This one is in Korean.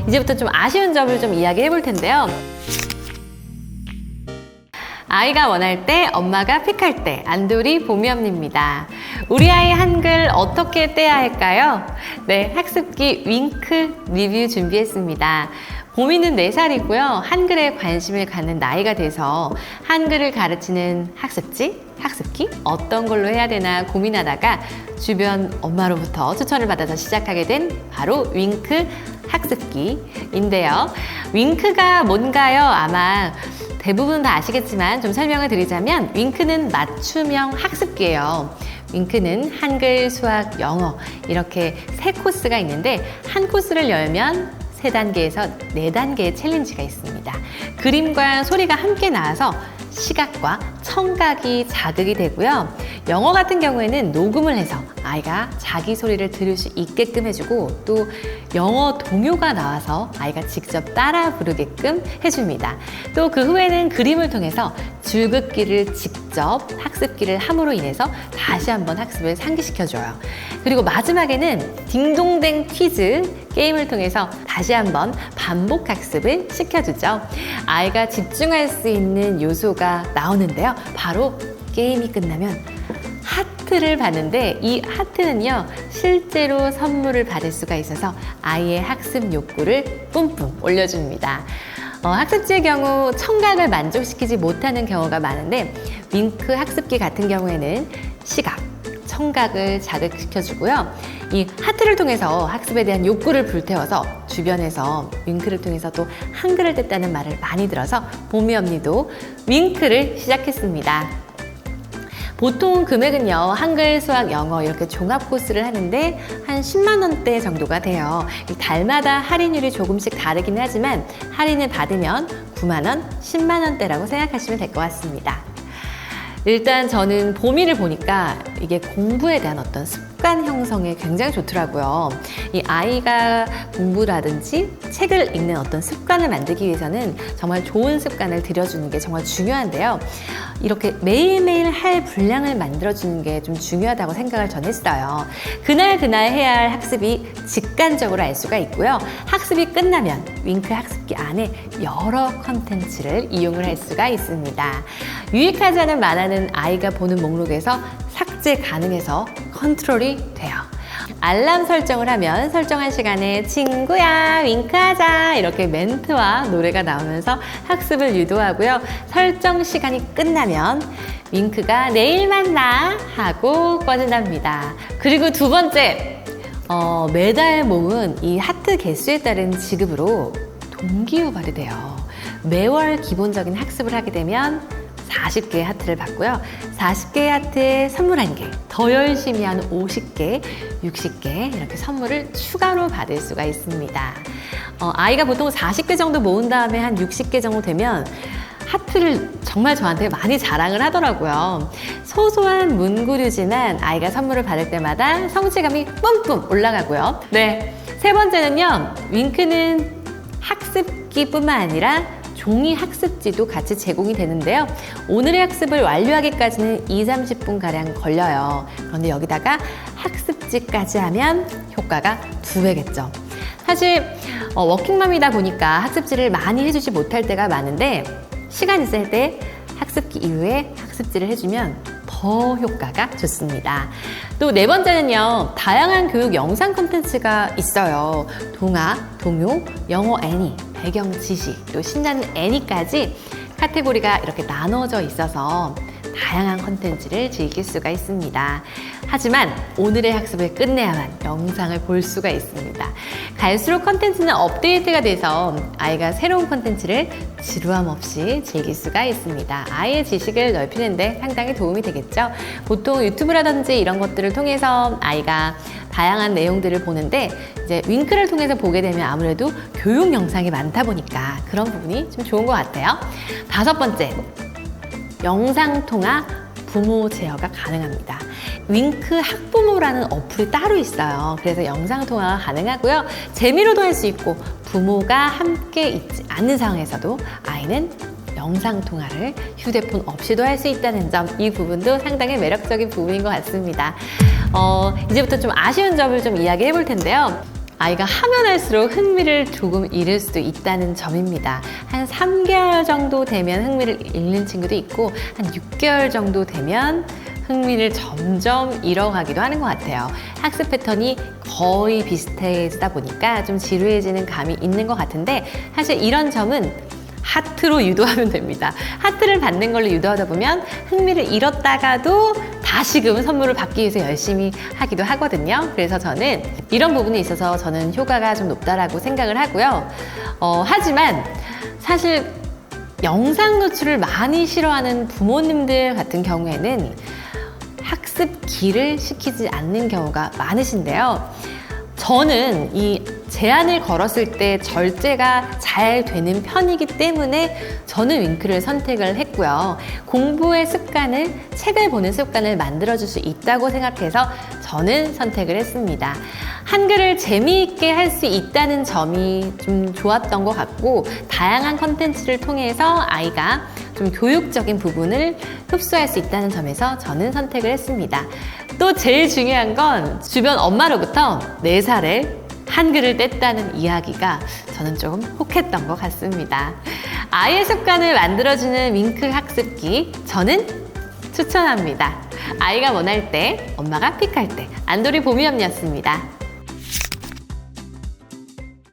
이제부터 좀 아쉬운 점을 좀 이야기해 볼 텐데요. 아이가 원할 때, 엄마가 픽할 때, 안도리 보미언니입니다. 우리 아이 한글 어떻게 떼야 할까요? 네, 학습기 윙크 리뷰 준비했습니다. 보미는 4살이고요. 한글에 관심을 갖는 나이가 돼서 한글을 가르치는 학습기 어떤 걸로 해야 되나 고민하다가 주변 엄마로부터 추천을 받아서 시작하게 된 바로 윙크 학습기인데요. 윙크가 뭔가요? 아마 대부분 다 아시겠지만 좀 설명을 드리자면 윙크는 맞춤형 학습기예요. 윙크는 한글, 수학, 영어 이렇게 3코스가 있는데 한 코스를 열면 3단계에서 4단계의 챌린지가 있습니다. 그림과 소리가 함께 나와서 시각과 청각이 자극이 되고요. 영어 같은 경우에는 녹음을 해서 아이가 자기 소리를 들을 수 있게끔 해주고 또 영어 동요가 나와서 아이가 직접 따라 부르게끔 해줍니다. 또 그 후에는 그림을 통해서 줄긋기를 직접 학습기를 함으로 인해서 다시 한번 학습을 상기시켜줘요. 그리고 마지막에는 딩동댕 퀴즈 게임을 통해서 다시 한번 반복 학습을 시켜주죠. 아이가 집중할 수 있는 요소가 나오는데요. 바로 게임이 끝나면 하트를 받는데 이 하트는요 실제로 선물을 받을 수가 있어서 아이의 학습 욕구를 뿜뿜 올려줍니다. 학습지의 경우 청각을 만족시키지 못하는 경우가 많은데 윙크 학습기 같은 경우에는 시각, 청각을 자극시켜주고요. 이 하트를 통해서 학습에 대한 욕구를 불태워서 주변에서 윙크를 통해서 또 한글을 뗐다는 말을 많이 들어서 보미 언니도 윙크를 시작했습니다. 보통 금액은요, 한글, 수학, 영어 이렇게 종합 코스를 하는데 한 10만 원대 정도가 돼요. 달마다 할인율이 조금씩 다르긴 하지만 할인을 받으면 9만 원, 10만 원대라고 생각하시면 될 것 같습니다. 일단 저는 보미를 보니까 이게 공부에 대한 어떤 습관 형성에 굉장히 좋더라고요. 이 아이가 공부라든지 책을 읽는 어떤 습관을 만들기 위해서는 정말 좋은 습관을 들여주는 게 정말 중요한데요. 이렇게 매일매일 할 분량을 만들어주는 게 좀 중요하다고 생각을 전 했어요. 그날 해야 할 학습이 직관적으로 알 수가 있고요. 학습이 끝나면 윙크 학습기 안에 여러 컨텐츠를 이용을 할 수가 있습니다. 유익하지 않은 만화는 아이가 보는 목록에서 삭제 가능해서 컨트롤이 돼요. 알람 설정을 하면 설정한 시간에 친구야 윙크하자 이렇게 멘트와 노래가 나오면서 학습을 유도하고요. 설정 시간이 끝나면 윙크가 내일 만나 하고 꺼진답니다. 그리고 두 번째, 매달 모은 이 하트 개수에 따른 지급으로 동기유발이 돼요. 매월 기본적인 학습을 하게 되면 40개의 하트를 받고요. 40개의 하트에 선물 1개, 더 열심히 하는 50개, 60개 이렇게 선물을 추가로 받을 수가 있습니다. 아이가 보통 40개 정도 모은 다음에 한 60개 정도 되면 하트를 정말 저한테 많이 자랑을 하더라고요. 소소한 문구류지만 아이가 선물을 받을 때마다 성취감이 뿜뿜 올라가고요. 네, 세 번째는요. 윙크는 학습기뿐만 아니라 종이 학습지도 같이 제공이 되는데요. 오늘의 학습을 완료하기까지는 20-30분가량 걸려요. 그런데 여기다가 학습지까지 하면 효과가 2배겠죠. 사실 워킹맘이다 보니까 학습지를 많이 해주지 못할 때가 많은데 시간 있을 때 학습기 이후에 학습지를 해주면 더 효과가 좋습니다. 또 네 번째는요. 다양한 교육 영상 콘텐츠가 있어요. 동화, 동요, 영어 애니, 배경 지식, 또 신나는 애니까지 카테고리가 이렇게 나눠져 있어서 다양한 콘텐츠를 즐길 수가 있습니다. 하지만 오늘의 학습을 끝내야만 영상을 볼 수가 있습니다. 갈수록 콘텐츠는 업데이트가 돼서 아이가 새로운 콘텐츠를 지루함 없이 즐길 수가 있습니다. 아이의 지식을 넓히는데 상당히 도움이 되겠죠. 보통 유튜브라든지 이런 것들을 통해서 아이가 다양한 내용들을 보는데 이제 윙크를 통해서 보게 되면 아무래도 교육 영상이 많다 보니까 그런 부분이 좀 좋은 것 같아요. 5번째, 영상통화 부모 제어가 가능합니다. 윙크 학부모라는 어플이 따로 있어요. 그래서 영상통화가 가능하고요. 재미로도 할 수 있고 부모가 함께 있지 않는 상황에서도 아이는 영상통화를 휴대폰 없이도 할 수 있다는 점, 이 부분도 상당히 매력적인 부분인 것 같습니다. 이제부터 좀 아쉬운 점을 좀 이야기해 볼 텐데요. 아이가 하면 할수록 흥미를 조금 잃을 수도 있다는 점입니다. 한 3개월 정도 되면 흥미를 잃는 친구도 있고 한 6개월 정도 되면 흥미를 점점 잃어가기도 하는 것 같아요. 학습 패턴이 거의 비슷해지다 보니까 좀 지루해지는 감이 있는 것 같은데 사실 이런 점은 하트로 유도하면 됩니다. 하트를 받는 걸로 유도하다 보면 흥미를 잃었다가도 다시금 선물을 받기 위해서 열심히 하기도 하거든요. 그래서 저는 이런 부분에 있어서 저는 효과가 좀 높다라고 생각을 하고요. 하지만 사실 영상 노출을 많이 싫어하는 부모님들 같은 경우에는 학습기를 시키지 않는 경우가 많으신데요. 저는 이 제한을 걸었을 때 절제가 잘 되는 편이기 때문에 저는 윙크를 선택을 했고요. 공부의 습관을, 책을 보는 습관을 만들어줄 수 있다고 생각해서 저는 선택을 했습니다. 한글을 재미있게 할 수 있다는 점이 좀 좋았던 것 같고, 다양한 컨텐츠를 통해서 아이가 좀 교육적인 부분을 흡수할 수 있다는 점에서 저는 선택을 했습니다. 또 제일 중요한 건 주변 엄마로부터 4살에 한글을 뗐다는 이야기가 저는 조금 혹했던 것 같습니다. 아이의 습관을 만들어주는 윙크 학습기, 저는 추천합니다. 아이가 원할 때, 엄마가 픽할 때, 안도리 봄이엄니였습니다.